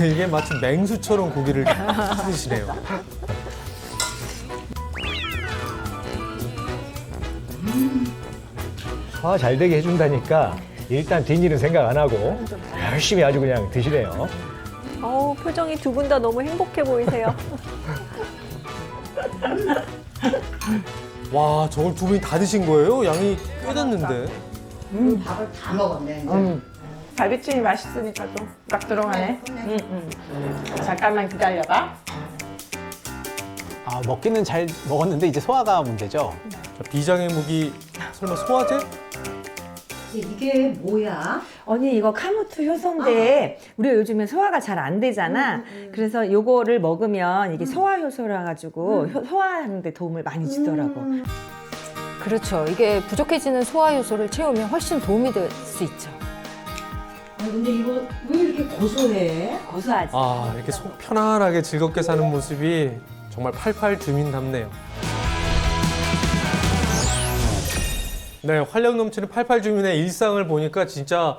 이게 마치 맹수처럼 고기를 씹으시네요. 소화 잘 되게 해준다니까 일단 뒷일은 생각 안 하고 열심히 아주 그냥 드시네요. 표정이 두 분 다 너무 행복해 보이세요. 와, 저걸 두 분이 다 드신 거예요? 양이 꽤 됐는데. 밥을 다 먹었네. 갈비찜이 맛있으니까 좀 딱 들어가네. 잠깐만 기다려봐. 먹기는 잘 먹었는데 이제 소화가 문제죠. 비장의 무기, 설마 소화제? 이게 뭐야? 언니 이거 카무트 효소인데 우리가 요즘에 소화가 잘 안 되잖아. 그래서 요거를 먹으면 이게 소화 효소라 가지고 소화하는 데 도움을 많이 주더라고. 그렇죠. 이게 부족해지는 소화 요소를 채우면 훨씬 도움이 될 수 있죠. 근데 이거 왜 이렇게 고소해? 고소하지. 이렇게 속 편안하게 즐겁게 사는 모습이 정말 88 주민답네요. 네, 활력 넘치는 88 주민의 일상을 보니까 진짜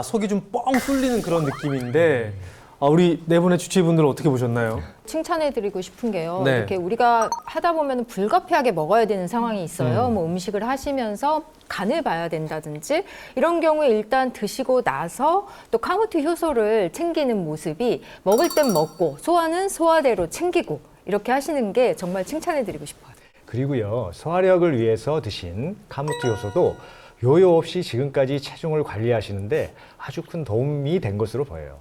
속이 좀 뻥 뚫리는 그런 느낌인데 우리 네 분의 주치의분들 어떻게 보셨나요? 칭찬해드리고 싶은 게요. 네. 이렇게 우리가 하다 보면 불가피하게 먹어야 되는 상황이 있어요. 뭐 음식을 하시면서 간을 봐야 된다든지 이런 경우에 일단 드시고 나서 또 카무트 효소를 챙기는 모습이 먹을 땐 먹고 소화는 소화대로 챙기고 이렇게 하시는 게 정말 칭찬해드리고 싶어요. 그리고요, 소화력을 위해서 드신 카무트 효소도 요요 없이 지금까지 체중을 관리하시는데 아주 큰 도움이 된 것으로 보여요.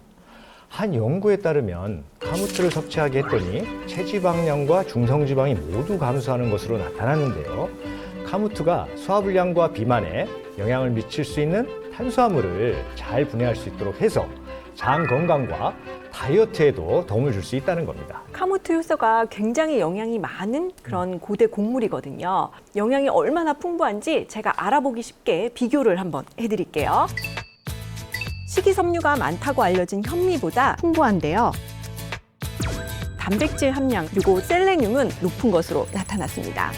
한 연구에 따르면 카무트를 섭취하게 했더니 체지방량과 중성지방이 모두 감소하는 것으로 나타났는데요. 카무트가 소화불량과 비만에 영향을 미칠 수 있는 탄수화물을 잘 분해할 수 있도록 해서 장 건강과 다이어트에도 도움을 줄 수 있다는 겁니다. 카무트 효소가 굉장히 영양이 많은 그런 고대 곡물이거든요. 영양이 얼마나 풍부한지 제가 알아보기 쉽게 비교를 한번 해드릴게요. 식이섬유가 많다고 알려진 현미보다 풍부한데요. 단백질 함량 그리고 셀레늄은 높은 것으로 나타났습니다.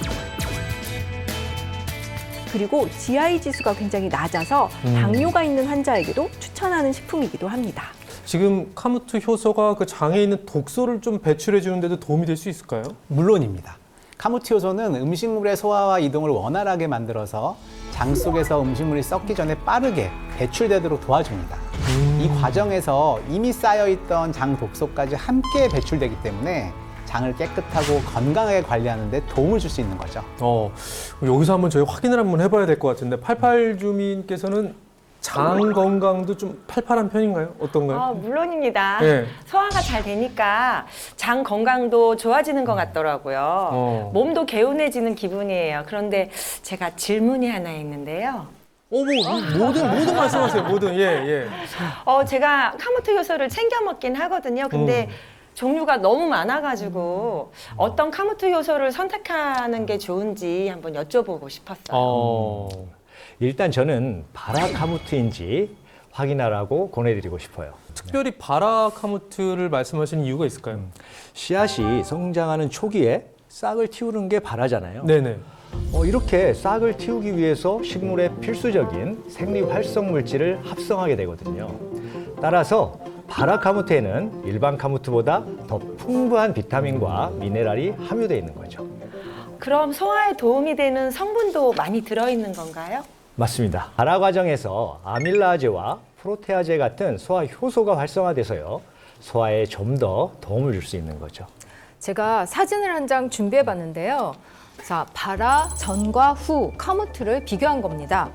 그리고 GI 지수가 굉장히 낮아서 당뇨가 있는 환자에게도 추천하는 식품이기도 합니다. 지금 카무트 효소가 그 장에 있는 독소를 좀 배출해 주는데도 도움이 될 수 있을까요? 물론입니다. 카무트 효소는 음식물의 소화와 이동을 원활하게 만들어서 장 속에서 음식물이 썩기 전에 빠르게 배출되도록 도와줍니다. 이 과정에서 이미 쌓여있던 장 독소까지 함께 배출되기 때문에 장을 깨끗하고 건강하게 관리하는 데 도움을 줄 수 있는 거죠. 여기서 한번 저희 확인을 한번 해봐야 될 것 같은데 88 주민께서는 장 건강도 좀 팔팔한 편인가요? 어떤가요? 물론입니다. 네. 소화가 잘 되니까 장 건강도 좋아지는 것 같더라고요. 몸도 개운해지는 기분이에요. 그런데 제가 질문이 하나 있는데요. 모든 말씀하세요. 모든 예. 제가 카모트 효소를 챙겨 먹긴 하거든요. 근데 종류가 너무 많아가지고 어떤 카모트 효소를 선택하는 게 좋은지 한번 여쭤보고 싶었어요. 일단 저는 바라카무트인지 확인하라고 권해드리고 싶어요. 특별히 바라카무트를 말씀하시는 이유가 있을까요? 씨앗이 성장하는 초기에 싹을 틔우는 게 바라잖아요. 네네. 이렇게 싹을 틔우기 위해서 식물의 필수적인 생리 활성 물질을 합성하게 되거든요. 따라서 바라카무트에는 일반 카무트보다 더 풍부한 비타민과 미네랄이 함유되어 있는 거죠. 그럼 소화에 도움이 되는 성분도 많이 들어있는 건가요? 맞습니다. 발화 과정에서 아밀라제와 프로테아제 같은 소화 효소가 활성화돼서요. 소화에 좀 더 도움을 줄 수 있는 거죠. 제가 사진을 한 장 준비해 봤는데요. 자, 발화 전과 후 카무트를 비교한 겁니다.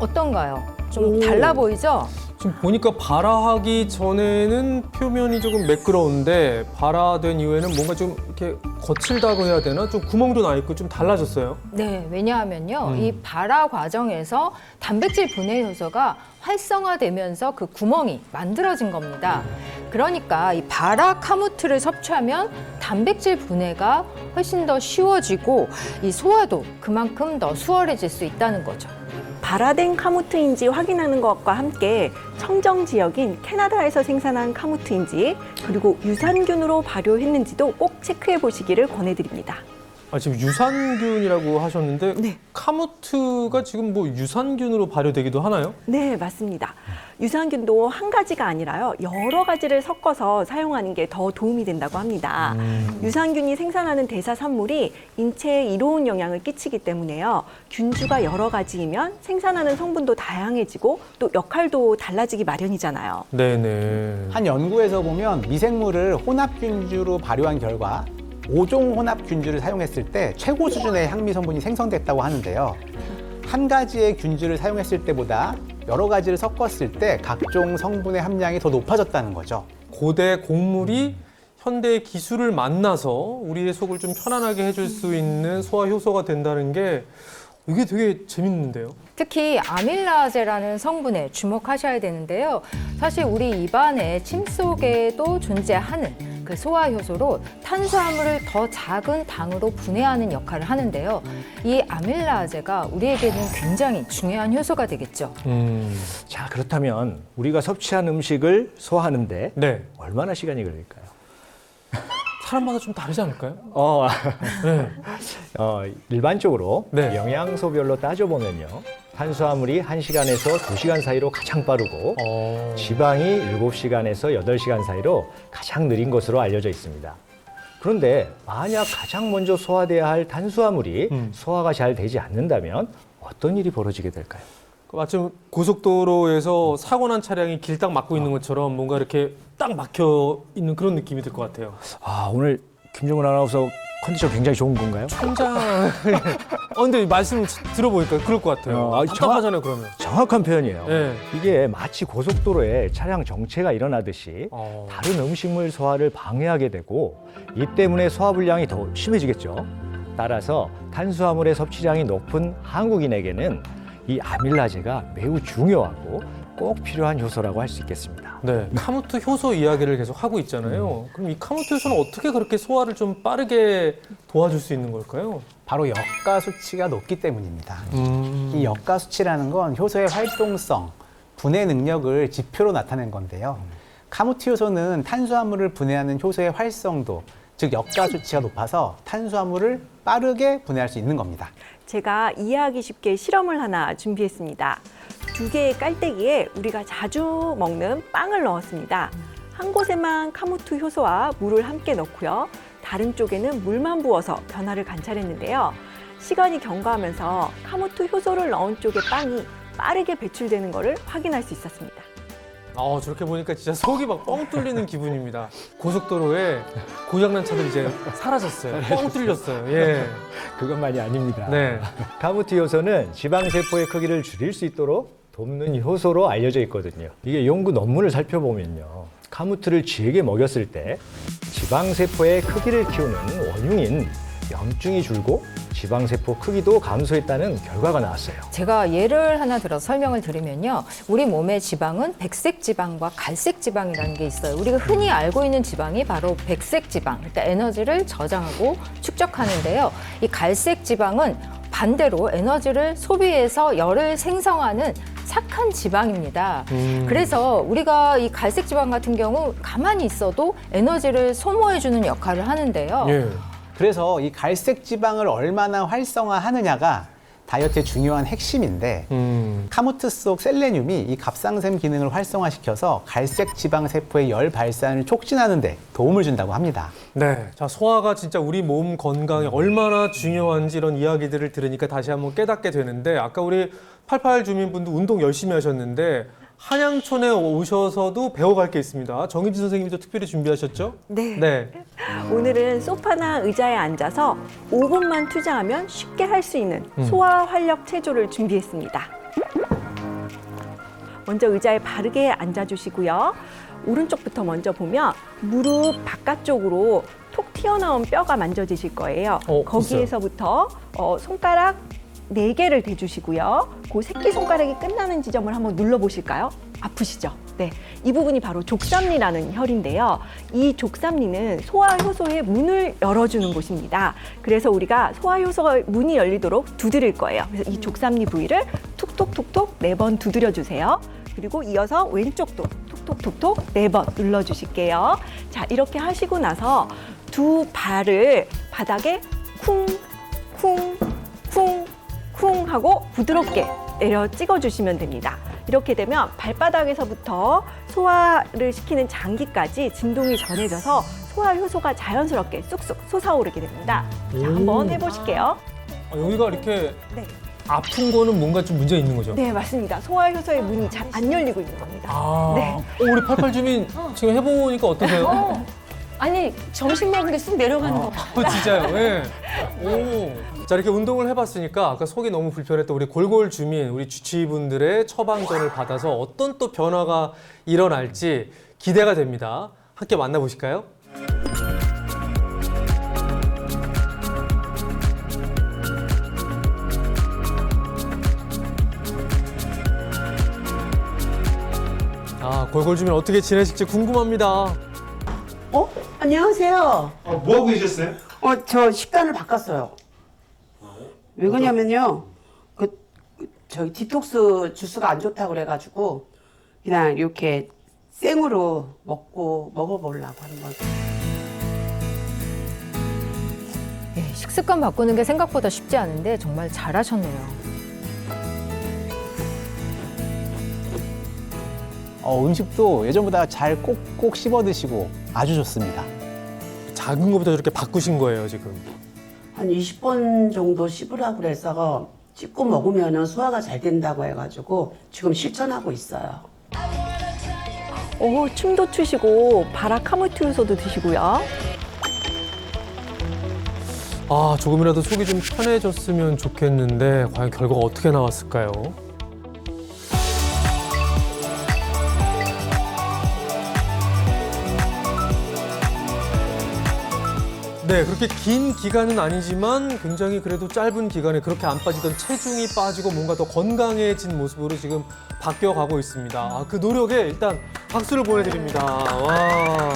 어떤가요? 좀 달라 보이죠? 지금 보니까 발화하기 전에는 표면이 조금 매끄러운데 발화된 이후에는 뭔가 좀 이렇게 거칠다고 해야 되나? 좀 구멍도 나 있고 좀 달라졌어요. 네, 왜냐하면요. 이 발화 과정에서 단백질 분해 효소가 활성화되면서 그 구멍이 만들어진 겁니다. 그러니까 이 발화 카무트를 섭취하면 단백질 분해가 훨씬 더 쉬워지고 이 소화도 그만큼 더 수월해질 수 있다는 거죠. 발화된 카무트인지 확인하는 것과 함께 청정 지역인 캐나다에서 생산한 카무트인지 그리고 유산균으로 발효했는지도 꼭 체크해 보시기를 권해드립니다. 지금 유산균이라고 하셨는데 네. 카무트가 지금 뭐 유산균으로 발효되기도 하나요? 네, 맞습니다. 유산균도 한 가지가 아니라요. 여러 가지를 섞어서 사용하는 게 더 도움이 된다고 합니다. 유산균이 생산하는 대사 산물이 인체에 이로운 영향을 끼치기 때문에요. 균주가 여러 가지이면 생산하는 성분도 다양해지고 또 역할도 달라지기 마련이잖아요. 네네. 한 연구에서 보면 미생물을 혼합균주로 발효한 결과 5종 혼합균주를 사용했을 때 최고 수준의 향미 성분이 생성됐다고 하는데요. 한 가지의 균주를 사용했을 때보다 여러 가지를 섞었을 때 각종 성분의 함량이 더 높아졌다는 거죠. 고대 곡물이 현대의 기술을 만나서 우리의 속을 좀 편안하게 해줄 수 있는 소화 효소가 된다는 게 이게 되게 재밌는데요. 특히 아밀라제라는 성분에 주목하셔야 되는데요. 사실 우리 입안의 침 속에도 존재하는 그 소화 효소로 탄수화물을 더 작은 당으로 분해하는 역할을 하는데요. 이 아밀라제가 우리에게는 굉장히 중요한 효소가 되겠죠. 자, 그렇다면 우리가 섭취한 음식을 소화하는데 네. 얼마나 시간이 걸릴까요? 사람마다 좀 다르지 않을까요? 네. 일반적으로 네. 영양소별로 따져보면요. 탄수화물이 1시간에서 2시간 사이로 가장 빠르고 지방이 7시간에서 8시간 사이로 가장 느린 것으로 알려져 있습니다. 그런데 만약 가장 먼저 소화돼야 할 탄수화물이 소화가 잘 되지 않는다면 어떤 일이 벌어지게 될까요? 마침 고속도로에서 사고 난 차량이 길 딱 막고 있는 것처럼 뭔가 이렇게 딱 막혀 있는 그런 느낌이 들 것 같아요. 오늘 김정은 아나운서 컨디션 굉장히 좋은 건가요? 천장. 근데 말씀 들어보니까 그럴 것 같아요. 답답하잖아요, 그러면. 정확한 표현이에요. 네. 이게 마치 고속도로에 차량 정체가 일어나듯이 다른 음식물 소화를 방해하게 되고 이 때문에 소화불량이 더 심해지겠죠. 따라서 탄수화물의 섭취량이 높은 한국인에게는 이 아밀라제가 매우 중요하고 꼭 필요한 효소라고 할 수 있겠습니다. 네, 카무트 효소 이야기를 계속 하고 있잖아요. 그럼 이 카무트 효소는 어떻게 그렇게 소화를 좀 빠르게 도와줄 수 있는 걸까요? 바로 역가 수치가 높기 때문입니다. 이 역가 수치라는 건 효소의 활동성, 분해 능력을 지표로 나타낸 건데요. 카무트 효소는 탄수화물을 분해하는 효소의 활성도, 즉 역가 수치가 높아서 탄수화물을 빠르게 분해할 수 있는 겁니다. 제가 이해하기 쉽게 실험을 하나 준비했습니다. 2개의 깔때기에 우리가 자주 먹는 빵을 넣었습니다. 한 곳에만 카무트 효소와 물을 함께 넣고요. 다른 쪽에는 물만 부어서 변화를 관찰했는데요. 시간이 경과하면서 카무트 효소를 넣은 쪽의 빵이 빠르게 배출되는 것을 확인할 수 있었습니다. 저렇게 보니까 진짜 속이 막 뻥 뚫리는 기분입니다. 고속도로에 고장난 차들이 이제 사라졌어요. 뻥 뚫렸어요. 예. 그것만이 아닙니다. 네. 카무트 효소는 지방세포의 크기를 줄일 수 있도록 돕는 효소로 알려져 있거든요. 이게 연구 논문을 살펴보면요. 카무트를 쥐에게 먹였을 때 지방세포의 크기를 키우는 원흉인 염증이 줄고 지방세포 크기도 감소했다는 결과가 나왔어요. 제가 예를 하나 들어서 설명을 드리면요. 우리 몸의 지방은 백색 지방과 갈색 지방이라는 게 있어요. 우리가 흔히 알고 있는 지방이 바로 백색 지방, 그러니까 에너지를 저장하고 축적하는데요. 이 갈색 지방은 반대로 에너지를 소비해서 열을 생성하는 착한 지방입니다. 그래서 우리가 이 갈색 지방 같은 경우 가만히 있어도 에너지를 소모해주는 역할을 하는데요. 예. 그래서 이 갈색 지방을 얼마나 활성화하느냐가 다이어트의 중요한 핵심인데 카무트 속 셀레늄이 이 갑상샘 기능을 활성화시켜서 갈색 지방 세포의 열 발산을 촉진하는 데 도움을 준다고 합니다. 네. 자, 소화가 진짜 우리 몸 건강에 얼마나 중요한지 이런 이야기들을 들으니까 다시 한번 깨닫게 되는데, 아까 우리 88 주민분도 운동 열심히 하셨는데 한양촌에 오셔서도 배워갈 게 있습니다. 정인지 선생님도 특별히 준비하셨죠? 네. 오늘은 소파나 의자에 앉아서 5분만 투자하면 쉽게 할 수 있는 소화 활력 체조를 준비했습니다. 먼저 의자에 바르게 앉아주시고요. 오른쪽부터 먼저 보면 무릎 바깥쪽으로 톡 튀어나온 뼈가 만져지실 거예요. 거기에서부터 손가락 4개를 대주시고요. 그 새끼손가락이 끝나는 지점을 한번 눌러보실까요? 아프시죠? 네, 이 부분이 바로 족삼리라는 혈인데요. 이 족삼리는 소화효소의 문을 열어주는 곳입니다. 그래서 우리가 소화효소가 문이 열리도록 두드릴 거예요. 그래서 이 족삼리 부위를 툭툭툭툭 4번 두드려주세요. 그리고 이어서 왼쪽도 톡톡톡톡 4번 눌러주실게요. 자, 이렇게 하시고 나서 두 발을 바닥에 쿵 하고 부드럽게 내려 찍어주시면 됩니다. 이렇게 되면 발바닥에서부터 소화를 시키는 장기까지 진동이 전해져서 소화 효소가 자연스럽게 쑥쑥 솟아오르게 됩니다. 자, 한번 해보실게요. 여기가 이렇게 네. 아픈 거는 뭔가 좀 문제 있는 거죠? 네, 맞습니다. 소화 효소의 문이 잘 안 열리고 있는 겁니다. 네. 우리 88 주민 지금 해보니까 어떠세요? 아니 점심 먹은 게 쑥 내려가는 거 봐. 진짜요? 네. 자, 이렇게 운동을 해봤으니까 아까 속이 너무 불편했던 우리 골골 주민, 우리 주치의분들의 처방전을 받아서 어떤 또 변화가 일어날지 기대가 됩니다. 함께 만나보실까요? 골골 주민 어떻게 지내실지 궁금합니다. 안녕하세요. 뭐 하고 계셨어요? 저 식단을 바꿨어요. 왜 그러냐면요. 저희 디톡스 주스가 안 좋다고 그래가지고 그냥 이렇게 생으로 먹어보려고 하는 거죠. 예, 식습관 바꾸는 게 생각보다 쉽지 않은데 정말 잘하셨네요. 음식도 예전보다 잘 꼭꼭 씹어 드시고 아주 좋습니다. 작은 것부터 저렇게 바꾸신 거예요, 지금? 한 20번 정도 씹으라고 그래서 씹고 먹으면 소화가 잘 된다고 해가지고 지금 실천하고 있어요. 춤도 추시고 바라카무트 효소도 드시고요. 조금이라도 속이 좀 편해졌으면 좋겠는데 과연 결과가 어떻게 나왔을까요? 네, 그렇게 긴 기간은 아니지만 굉장히 그래도 짧은 기간에 그렇게 안 빠지던 체중이 빠지고 뭔가 더 건강해진 모습으로 지금 바뀌어가고 있습니다. 그 노력에 일단 박수를 보내드립니다. 와.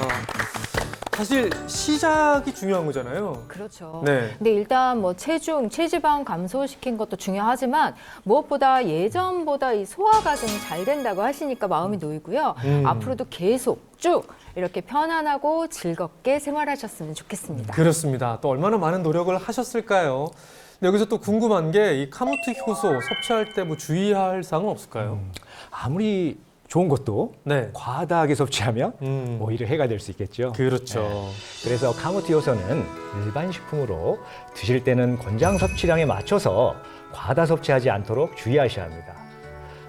사실 시작이 중요한 거잖아요. 그렇죠. 네. 근데 일단 뭐 체지방 감소시킨 것도 중요하지만 무엇보다 예전보다 이 소화가 좀 잘 된다고 하시니까 마음이 놓이고요. 앞으로도 계속 쭉 이렇게 편안하고 즐겁게 생활하셨으면 좋겠습니다. 그렇습니다. 또 얼마나 많은 노력을 하셨을까요? 근데 여기서 또 궁금한 게 이 카무트 효소 섭취할 때 뭐 주의할 사항은 없을까요? 아무리 좋은 것도 네. 과다하게 섭취하면 오히려 해가 될 수 있겠죠. 그렇죠. 그래서 카무트 효소는 일반 식품으로 드실 때는 권장 섭취량에 맞춰서 과다 섭취하지 않도록 주의하셔야 합니다.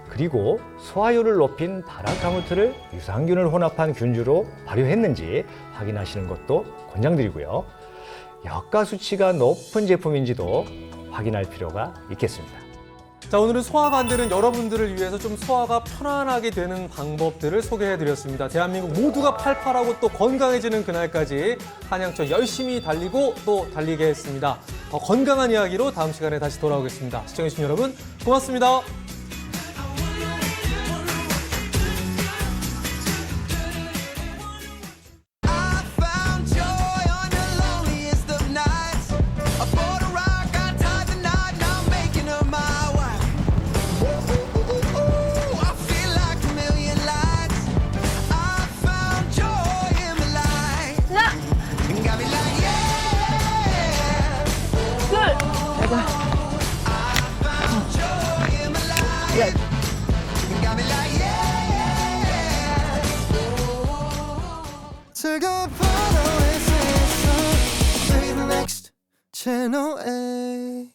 그리고 소화율을 높인 바라카무트를 유산균을 혼합한 균주로 발효했는지 확인하시는 것도 권장드리고요. 역가 수치가 높은 제품인지도 확인할 필요가 있겠습니다. 자, 오늘은 소화가 안 되는 여러분들을 위해서 좀 소화가 편안하게 되는 방법들을 소개해드렸습니다. 대한민국 모두가 팔팔하고 또 건강해지는 그날까지 한양초 열심히 달리고 또 달리게 했습니다. 더 건강한 이야기로 다음 시간에 다시 돌아오겠습니다. 시청해주신 여러분 고맙습니다. 즐거운 프로에서 play the next channel A